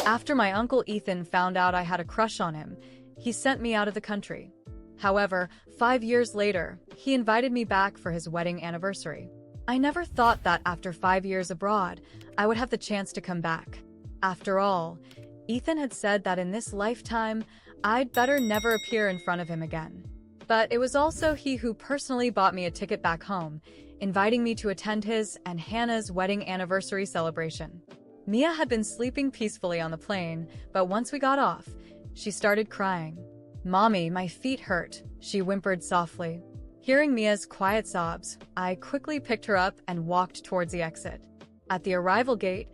After my uncle Ethan found out I had a crush on him, he sent me out of the country. However, 5 years later, he invited me back for his wedding anniversary. I never thought that after 5 years abroad, I would have the chance to come back. After all, Ethan had said that in this lifetime, I'd better never appear in front of him again. But it was also he who personally bought me a ticket back home, inviting me to attend his and Hannah's wedding anniversary celebration. Mia had been sleeping peacefully on the plane, but once we got off, she started crying. "Mommy, my feet hurt," she whimpered softly. Hearing Mia's quiet sobs, I quickly picked her up and walked towards the exit. At the arrival gate,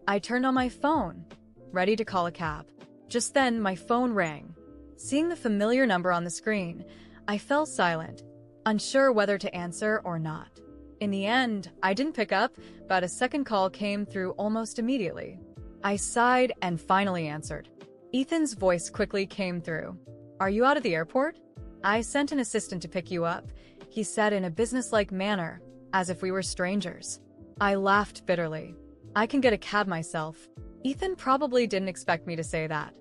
I turned on my phone, ready to call a cab. Just then, my phone rang. Seeing the familiar number on the screen, I fell silent, unsure whether to answer or not. In the end, I didn't pick up, but a second call came through almost immediately. I sighed and finally answered. Ethan's voice quickly came through. "Are you out of the airport? I sent an assistant to pick you up," he said in a businesslike manner, as if we were strangers. I laughed bitterly. "I can get a cab myself." Ethan probably didn't expect me to say that.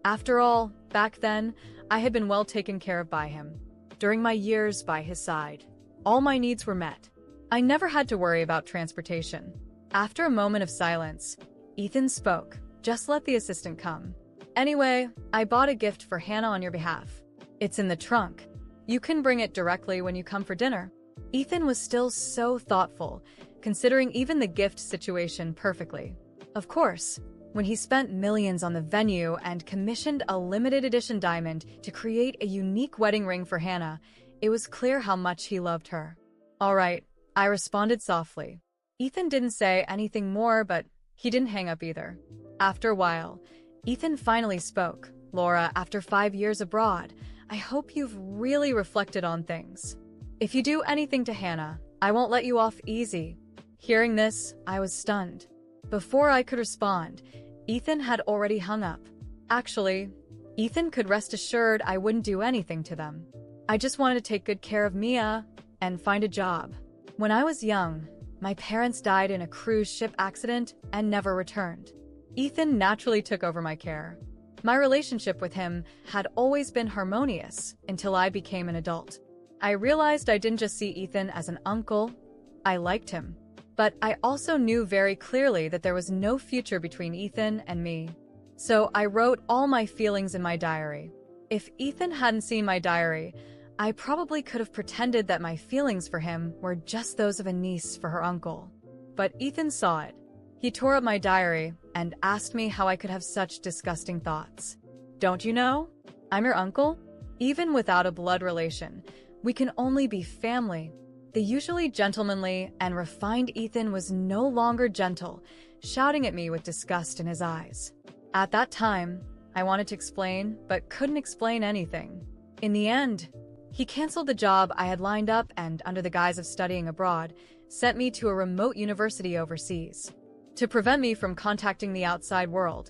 After all, back then, I had been well taken care of by him. During my years by his side, all my needs were met. I never had to worry about transportation. After a moment of silence, Ethan spoke. "Just let the assistant come. Anyway, I bought a gift for Hannah on your behalf. It's in the trunk. You can bring it directly when you come for dinner." Ethan was still so thoughtful, considering even the gift situation perfectly. Of course, when he spent millions on the venue and commissioned a limited edition diamond to create a unique wedding ring for Hannah, it was clear how much he loved her. "All right," I responded softly. Ethan didn't say anything more, but he didn't hang up either. After a while, Ethan finally spoke. "Laura, after 5 years abroad, I hope you've really reflected on things. If you do anything to Hannah, I won't let you off easy." Hearing this, I was stunned. Before I could respond, Ethan had already hung up. Actually, Ethan could rest assured I wouldn't do anything to them. I just wanted to take good care of Mia and find a job. When I was young, my parents died in a cruise ship accident and never returned. Ethan naturally took over my care. My relationship with him had always been harmonious until I became an adult. I realized I didn't just see Ethan as an uncle, I liked him. But I also knew very clearly that there was no future between Ethan and me. So I wrote all my feelings in my diary. If Ethan hadn't seen my diary, I probably could have pretended that my feelings for him were just those of a niece for her uncle. But Ethan saw it. He tore up my diary and asked me how I could have such disgusting thoughts. "Don't you know? I'm your uncle. Even without a blood relation, we can only be family." The usually gentlemanly and refined Ethan was no longer gentle, shouting at me with disgust in his eyes. At that time, I wanted to explain, but couldn't explain anything. In the end, he canceled the job I had lined up and, under the guise of studying abroad, sent me to a remote university overseas. To prevent me from contacting the outside world,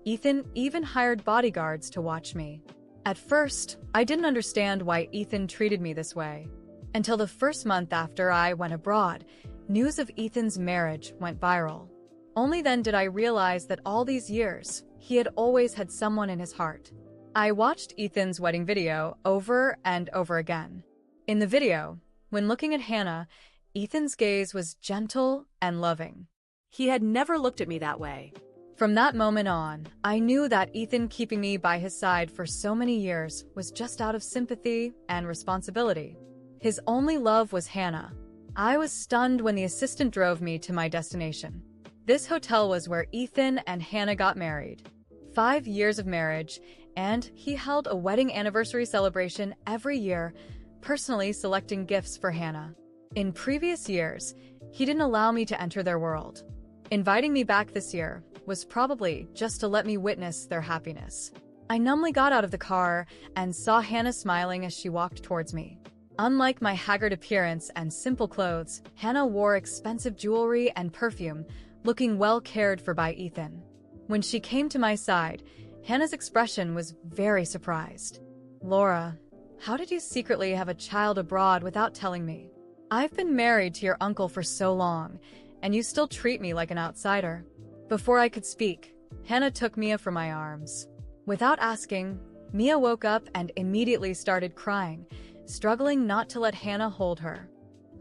Ethan even hired bodyguards to watch me. At first, I didn't understand why Ethan treated me this way. Until the first month after I went abroad, news of Ethan's marriage went viral. Only then did I realize that all these years, he had always had someone in his heart. I watched Ethan's wedding video over and over again. In the video, when looking at Hannah, Ethan's gaze was gentle and loving. He had never looked at me that way. From that moment on, I knew that Ethan keeping me by his side for so many years was just out of sympathy and responsibility. His only love was Hannah. I was stunned when the assistant drove me to my destination. This hotel was where Ethan and Hannah got married. 5 years of marriage, and he held a wedding anniversary celebration every year, personally selecting gifts for Hannah. In previous years, he didn't allow me to enter their world. Inviting me back this year was probably just to let me witness their happiness. I numbly got out of the car and saw Hannah smiling as she walked towards me. Unlike my haggard appearance and simple clothes, Hannah wore expensive jewelry and perfume, looking well cared for by Ethan. When she came to my side, Hannah's expression was very surprised. "Laura, how did you secretly have a child abroad without telling me? I've been married to your uncle for so long, and you still treat me like an outsider." Before I could speak, Hannah took Mia from my arms. Without asking, Mia woke up and immediately started crying, struggling not to let Hannah hold her.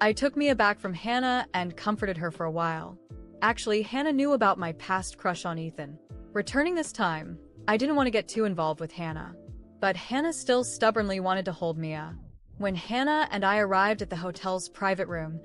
I took Mia back from Hannah and comforted her for a while. Actually, Hannah knew about my past crush on Ethan. Returning this time, I didn't want to get too involved with Hannah. But Hannah still stubbornly wanted to hold Mia. When Hannah and I arrived at the hotel's private room,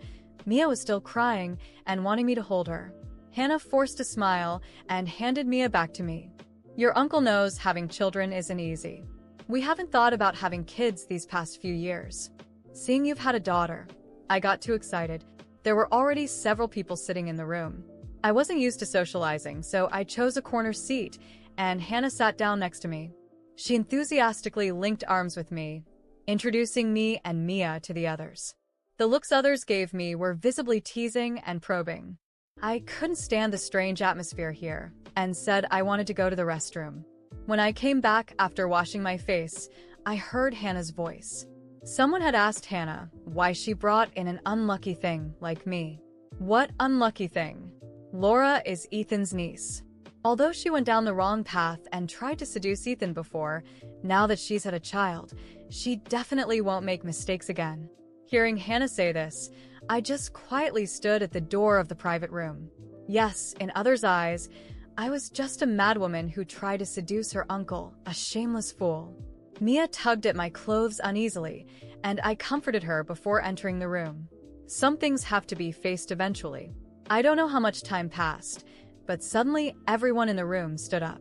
Mia was still crying and wanting me to hold her. Hannah forced a smile and handed Mia back to me. Your uncle knows having children isn't easy. We haven't thought about having kids these past few years. Seeing you've had a daughter, I got too excited. There were already several people sitting in the room. I wasn't used to socializing, so I chose a corner seat, and Hannah sat down next to me. She enthusiastically linked arms with me, introducing me and Mia to the others. The looks others gave me were visibly teasing and probing. I couldn't stand the strange atmosphere here, and said I wanted to go to the restroom. When I came back after washing my face, I heard Hannah's voice. Someone had asked Hannah why she brought in an unlucky thing like me. What unlucky thing? Laura is Ethan's niece. Although she went down the wrong path and tried to seduce Ethan before, now that she's had a child, she definitely won't make mistakes again. Hearing Hannah say this, I just quietly stood at the door of the private room. Yes, in others' eyes, I was just a madwoman who tried to seduce her uncle, a shameless fool. Mia tugged at my clothes uneasily, and I comforted her before entering the room. Some things have to be faced eventually. I don't know how much time passed, but suddenly everyone in the room stood up.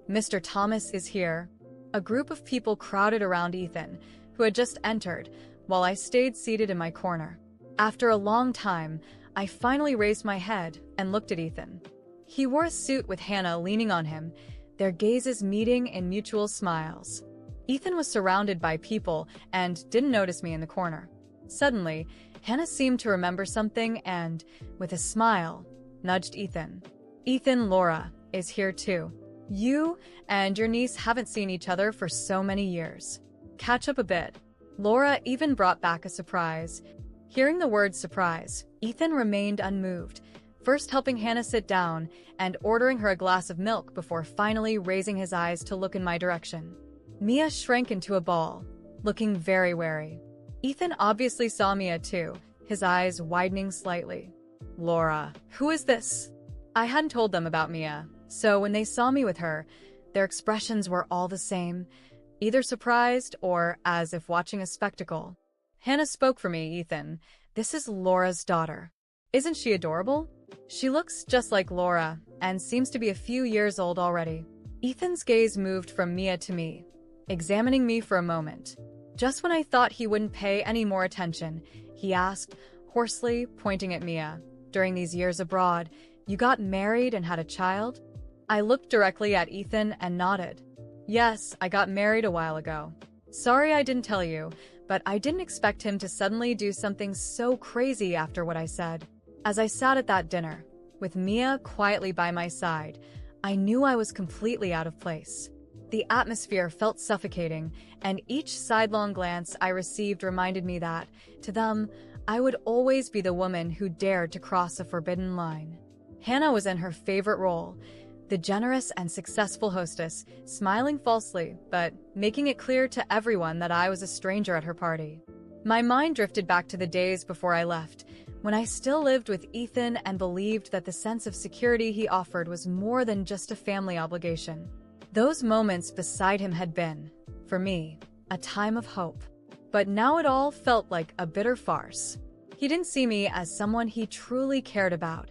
Mr. Thomas is here. A group of people crowded around Ethan, who had just entered, while I stayed seated in my corner. After a long time, I finally raised my head and looked at Ethan. He wore a suit with Hannah leaning on him, their gazes meeting in mutual smiles. Ethan was surrounded by people and didn't notice me in the corner. Suddenly, Hannah seemed to remember something and, with a smile, nudged Ethan. Ethan, Laura is here too. You and your niece haven't seen each other for so many years. Catch up a bit. Laura even brought back a surprise. Hearing the word surprise, Ethan remained unmoved, first helping Hannah sit down and ordering her a glass of milk before finally raising his eyes to look in my direction. Mia shrank into a ball, looking very wary. Ethan obviously saw Mia too, his eyes widening slightly. Laura, who is this? I hadn't told them about Mia, so when they saw me with her, their expressions were all the same, either surprised or as if watching a spectacle. Hannah spoke for me, Ethan. This is Laura's daughter. Isn't she adorable? She looks just like Laura and seems to be a few years old already. Ethan's gaze moved from Mia to me, examining me for a moment. Just when I thought he wouldn't pay any more attention, he asked, hoarsely, pointing at Mia, "During these years abroad, you got married and had a child?" I looked directly at Ethan and nodded. Yes, I got married a while ago. Sorry I didn't tell you, but I didn't expect him to suddenly do something so crazy after what I said. As I sat at that dinner, with Mia quietly by my side, I knew I was completely out of place. The atmosphere felt suffocating, and each sidelong glance I received reminded me that, to them, I would always be the woman who dared to cross a forbidden line. Hannah was in her favorite role, the generous and successful hostess, smiling falsely, but making it clear to everyone that I was a stranger at her party. My mind drifted back to the days before I left, when I still lived with Ethan and believed that the sense of security he offered was more than just a family obligation. Those moments beside him had been, for me, a time of hope. But now it all felt like a bitter farce. He didn't see me as someone he truly cared about.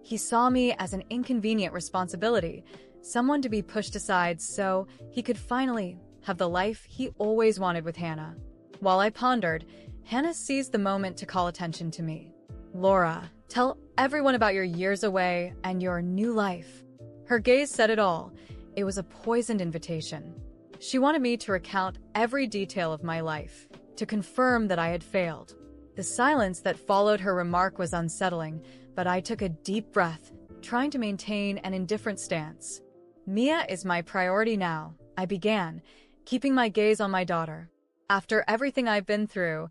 He saw me as an inconvenient responsibility, someone to be pushed aside so he could finally have the life he always wanted with Hannah. While I pondered, Hannah seized the moment to call attention to me. Laura, tell everyone about your years away and your new life. Her gaze said it all. It was a poisoned invitation. She wanted me to recount every detail of my life, to confirm that I had failed. The silence that followed her remark was unsettling, but I took a deep breath, trying to maintain an indifferent stance. Mia is my priority now, I began, keeping my gaze on my daughter. After everything I've been through,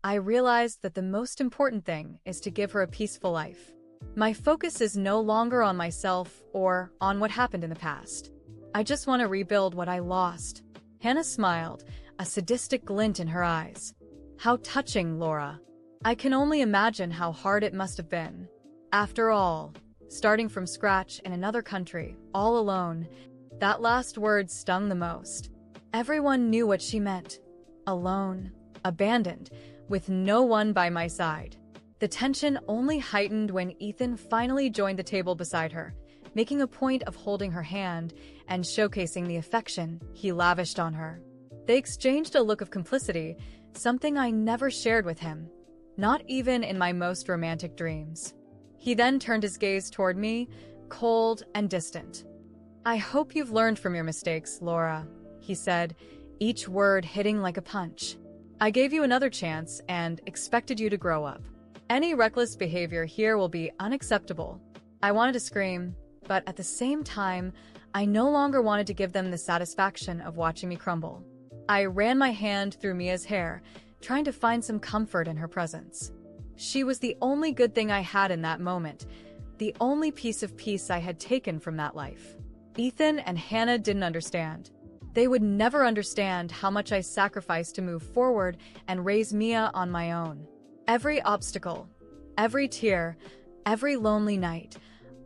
I realized that the most important thing is to give her a peaceful life. My focus is no longer on myself or on what happened in the past. I just want to rebuild what I lost." Hannah smiled, a sadistic glint in her eyes. "How touching, Laura. I can only imagine how hard it must have been. After all, starting from scratch in another country, all alone." That last word stung the most. Everyone knew what she meant. Alone, abandoned, with no one by my side. The tension only heightened when Ethan finally joined the table beside her, making a point of holding her hand and showcasing the affection he lavished on her. They exchanged a look of complicity, something I never shared with him, not even in my most romantic dreams. He then turned his gaze toward me, cold and distant. "I hope you've learned from your mistakes, Laura," he said, each word hitting like a punch. "I gave you another chance and expected you to grow up. Any reckless behavior here will be unacceptable." I wanted to scream, but at the same time, I no longer wanted to give them the satisfaction of watching me crumble. I ran my hand through Mia's hair, trying to find some comfort in her presence. She was the only good thing I had in that moment, the only piece of peace I had taken from that life. Ethan and Hannah didn't understand. They would never understand how much I sacrificed to move forward and raise Mia on my own. Every obstacle, every tear, every lonely night,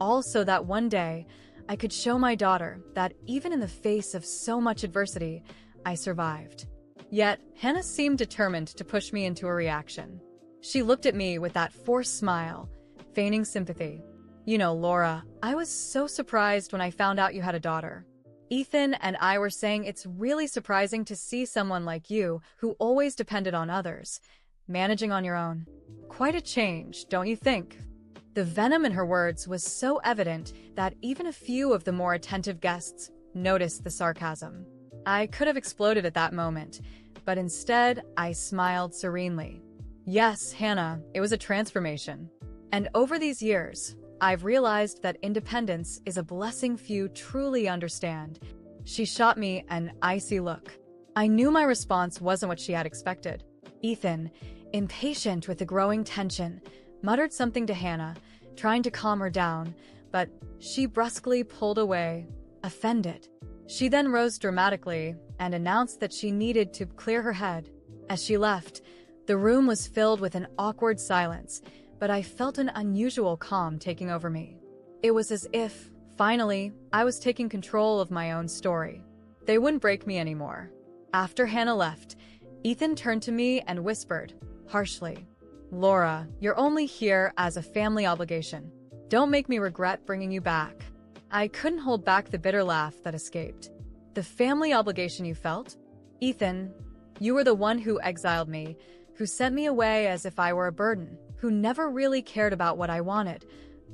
all so that one day I could show my daughter that even in the face of so much adversity, I survived. Yet, Hannah seemed determined to push me into a reaction. She looked at me with that forced smile, feigning sympathy. "You know, Laura, I was so surprised when I found out you had a daughter. Ethan and I were saying it's really surprising to see someone like you who always depended on others, managing on your own. Quite a change, don't you think?" The venom in her words was so evident that even a few of the more attentive guests noticed the sarcasm. I could have exploded at that moment, but instead I smiled serenely. "Yes, Hannah, it was a transformation. And over these years, I've realized that independence is a blessing few truly understand." She shot me an icy look. I knew my response wasn't what she had expected. Ethan, impatient with the growing tension, muttered something to Hannah, trying to calm her down, but she brusquely pulled away, offended. She then rose dramatically and announced that she needed to clear her head. As she left, the room was filled with an awkward silence, but I felt an unusual calm taking over me. It was as if, finally, I was taking control of my own story. They wouldn't break me anymore. After Hannah left, Ethan turned to me and whispered, harshly, "Laura, you're only here as a family obligation. Don't make me regret bringing you back." I couldn't hold back the bitter laugh that escaped. "The family obligation you felt? Ethan, you were the one who exiled me, who sent me away as if I were a burden, who never really cared about what I wanted,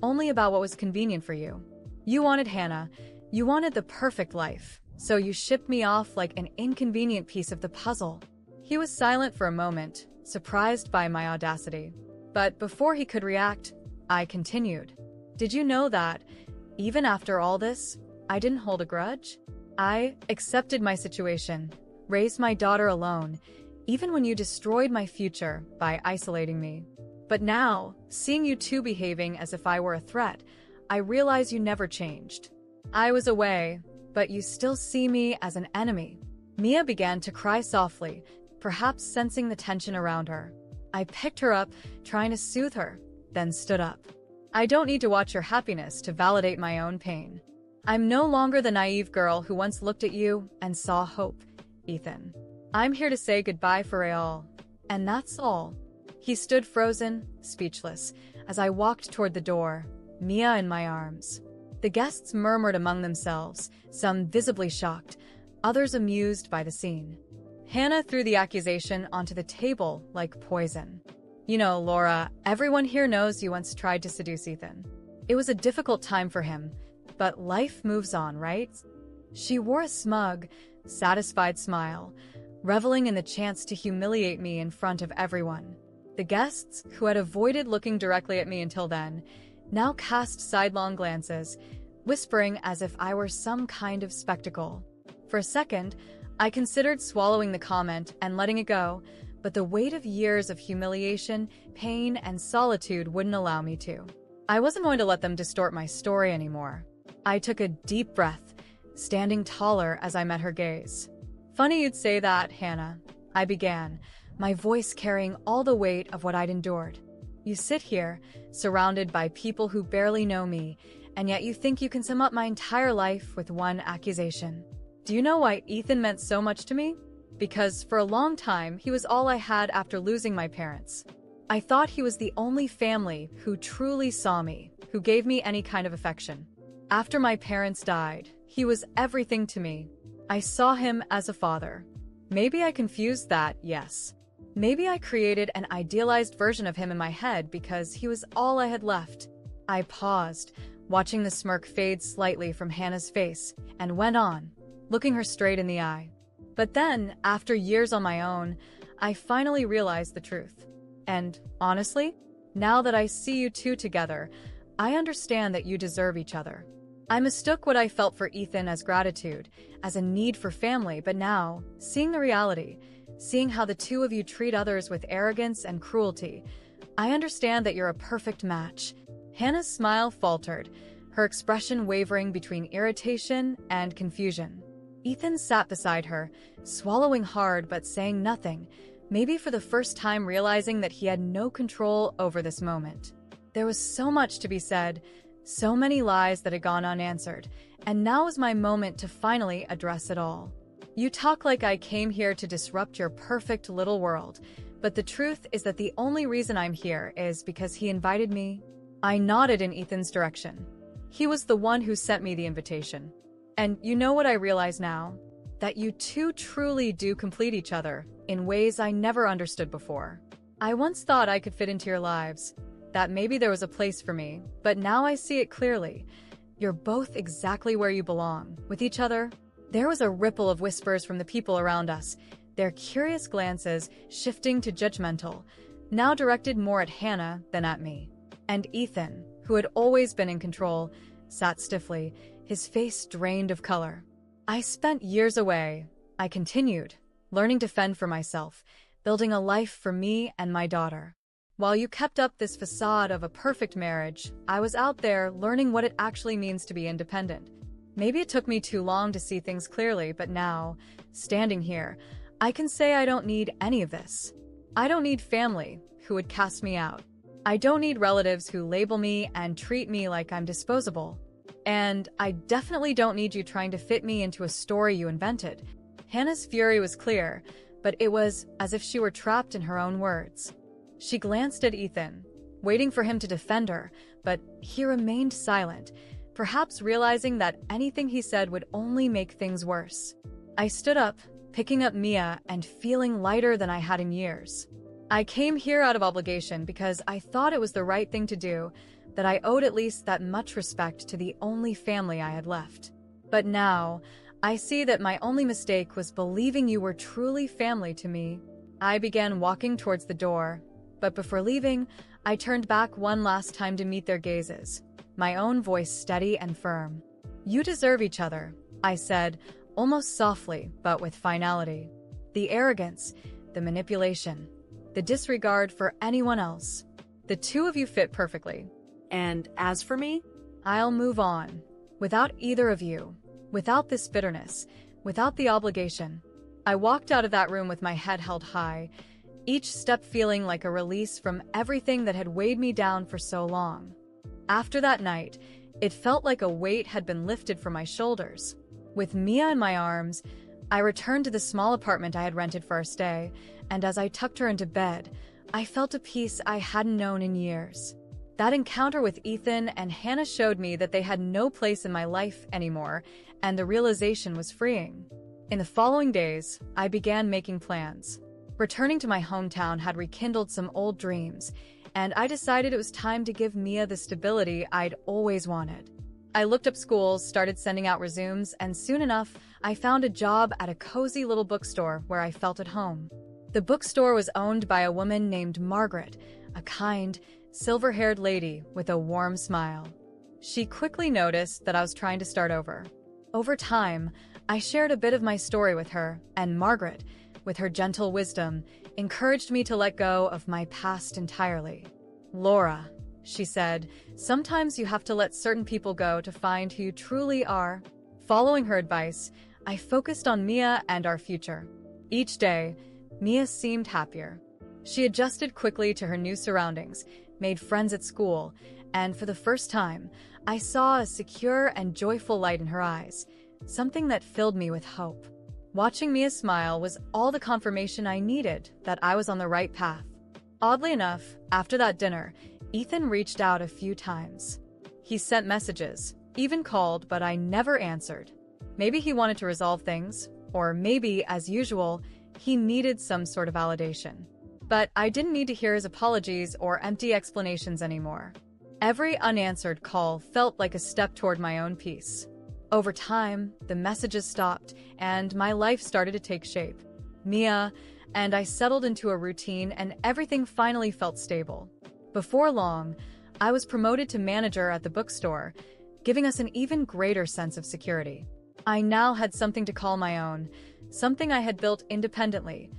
only about what was convenient for you. You wanted Hannah, you wanted the perfect life, so you shipped me off like an inconvenient piece of the puzzle." He was silent for a moment, surprised by my audacity. But before he could react, I continued. "Did you know that, even after all this, I didn't hold a grudge? I accepted my situation, raised my daughter alone, even when you destroyed my future by isolating me. But now, seeing you two behaving as if I were a threat, I realize you never changed. I was away, but you still see me as an enemy." Mia began to cry softly, perhaps sensing the tension around her. I picked her up, trying to soothe her, then stood up. "I don't need to watch your happiness to validate my own pain. I'm no longer the naive girl who once looked at you and saw hope, Ethan. I'm here to say goodbye for real, and that's all." He stood frozen, speechless, as I walked toward the door, Mia in my arms. The guests murmured among themselves, some visibly shocked, others amused by the scene. Hannah threw the accusation onto the table like poison. "You know, Laura, everyone here knows you once tried to seduce Ethan. It was a difficult time for him, but life moves on, right?" She wore a smug, satisfied smile, reveling in the chance to humiliate me in front of everyone. The guests, who had avoided looking directly at me until then, now cast sidelong glances, whispering as if I were some kind of spectacle. For a second, I considered swallowing the comment and letting it go, but the weight of years of humiliation, pain, and solitude wouldn't allow me to. I wasn't going to let them distort my story anymore. I took a deep breath, standing taller as I met her gaze. "Funny you'd say that, Hannah," I began, my voice carrying all the weight of what I'd endured. "You sit here, surrounded by people who barely know me, and yet you think you can sum up my entire life with one accusation. Do you know why Ethan meant so much to me? Because for a long time, he was all I had after losing my parents. I thought he was the only family who truly saw me, who gave me any kind of affection. After my parents died, he was everything to me. I saw him as a father. Maybe I confused that, yes. Maybe I created an idealized version of him in my head because he was all I had left." I paused, watching the smirk fade slightly from Hannah's face, and went on, looking her straight in the eye. "But then, after years on my own, I finally realized the truth. And honestly, now that I see you two together, I understand that you deserve each other. I mistook what I felt for Ethan as gratitude, as a need for family, but now, seeing the reality, seeing how the two of you treat others with arrogance and cruelty, I understand that you're a perfect match." Hannah's smile faltered, her expression wavering between irritation and confusion. Ethan sat beside her, swallowing hard but saying nothing, maybe for the first time realizing that he had no control over this moment. There was so much to be said, so many lies that had gone unanswered, and now was my moment to finally address it all. "You talk like I came here to disrupt your perfect little world, but the truth is that the only reason I'm here is because he invited me." I nodded in Ethan's direction. "He was the one who sent me the invitation. And you know what I realize now? That you two truly do complete each other in ways I never understood before. I once thought I could fit into your lives, that maybe there was a place for me, but now I see it clearly. You're both exactly where you belong, with each other." There was a ripple of whispers from the people around us, their curious glances shifting to judgmental, now directed more at Hannah than at me. And Ethan, who had always been in control, sat stiffly, his face drained of color. "I spent years away," I continued, "learning to fend for myself, building a life for me and my daughter. While you kept up this facade of a perfect marriage, I was out there learning what it actually means to be independent. Maybe it took me too long to see things clearly, but now, standing here, I can say I don't need any of this. I don't need family who would cast me out. I don't need relatives who label me and treat me like I'm disposable. And I definitely don't need you trying to fit me into a story you invented." Hannah's fury was clear, but it was as if she were trapped in her own words. She glanced at Ethan, waiting for him to defend her, but he remained silent, perhaps realizing that anything he said would only make things worse. I stood up, picking up Mia and feeling lighter than I had in years. "I came here out of obligation because I thought it was the right thing to do, that I owed at least that much respect to the only family I had left. But now, I see that my only mistake was believing you were truly family to me." I began walking towards the door, but before leaving, I turned back one last time to meet their gazes, my own voice steady and firm. "You deserve each other," I said, almost softly, but with finality. "The arrogance, the manipulation, the disregard for anyone else. The two of you fit perfectly. And as for me, I'll move on, without either of you, without this bitterness, without the obligation." I walked out of that room with my head held high, each step feeling like a release from everything that had weighed me down for so long. After that night, it felt like a weight had been lifted from my shoulders. With Mia in my arms, I returned to the small apartment I had rented for our stay, and as I tucked her into bed, I felt a peace I hadn't known in years. That encounter with Ethan and Hannah showed me that they had no place in my life anymore, and the realization was freeing. In the following days, I began making plans. Returning to my hometown had rekindled some old dreams, and I decided it was time to give Mia the stability I'd always wanted. I looked up schools, started sending out resumes, and soon enough, I found a job at a cozy little bookstore where I felt at home. The bookstore was owned by a woman named Margaret, a kind, silver-haired lady with a warm smile. She quickly noticed that I was trying to start over. Over time, I shared a bit of my story with her, and Margaret, with her gentle wisdom, encouraged me to let go of my past entirely. "Laura," She said, "Sometimes you have to let certain people go to find who you truly are." Following her advice, I focused on Mia and our future. Each day, Mia seemed happier. She adjusted quickly to her new surroundings, made friends at school, and for the first time, I saw a secure and joyful light in her eyes, something that filled me with hope. Watching Mia smile was all the confirmation I needed that I was on the right path. Oddly enough, after that dinner, Ethan reached out a few times. He sent messages, even called, but I never answered. Maybe he wanted to resolve things, or maybe, as usual, he needed some sort of validation. But I didn't need to hear his apologies or empty explanations anymore. Every unanswered call felt like a step toward my own peace. Over time, the messages stopped, and my life started to take shape. Mia and I settled into a routine, and everything finally felt stable. Before long, I was promoted to manager at the bookstore, giving us an even greater sense of security. I now had something to call my own, something I had built independently,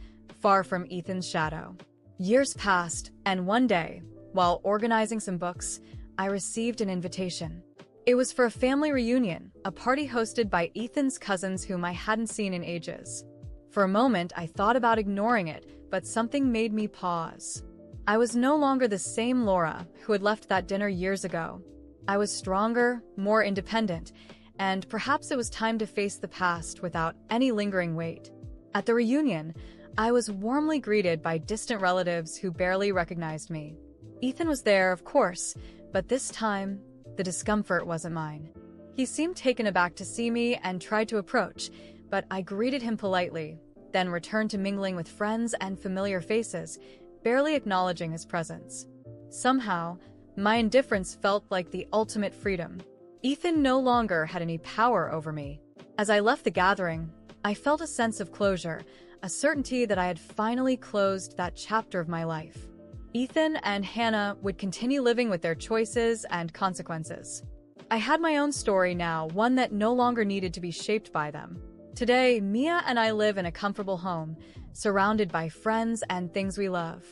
far from Ethan's shadow. Years passed, and one day, while organizing some books, I received an invitation. It was for a family reunion, a party hosted by Ethan's cousins whom I hadn't seen in ages. For a moment, I thought about ignoring it, but something made me pause. I was no longer the same Laura who had left that dinner years ago. I was stronger, more independent, and perhaps it was time to face the past without any lingering weight. At the reunion, I was warmly greeted by distant relatives who barely recognized me. Ethan was there, of course, but this time, the discomfort wasn't mine. He seemed taken aback to see me and tried to approach, but I greeted him politely, then returned to mingling with friends and familiar faces, barely acknowledging his presence. Somehow, my indifference felt like the ultimate freedom. Ethan no longer had any power over me. As I left the gathering, I felt a sense of closure, a certainty that I had finally closed that chapter of my life. Ethan and Hannah would continue living with their choices and consequences. I had my own story now, one that no longer needed to be shaped by them. Today, Mia and I live in a comfortable home, surrounded by friends and things we love.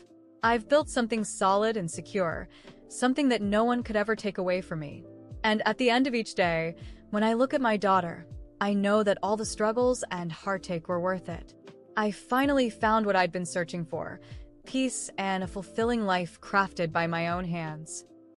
I've built something solid and secure, something that no one could ever take away from me. And at the end of each day, when I look at my daughter, I know that all the struggles and heartache were worth it. I finally found what I'd been searching for: peace and a fulfilling life crafted by my own hands.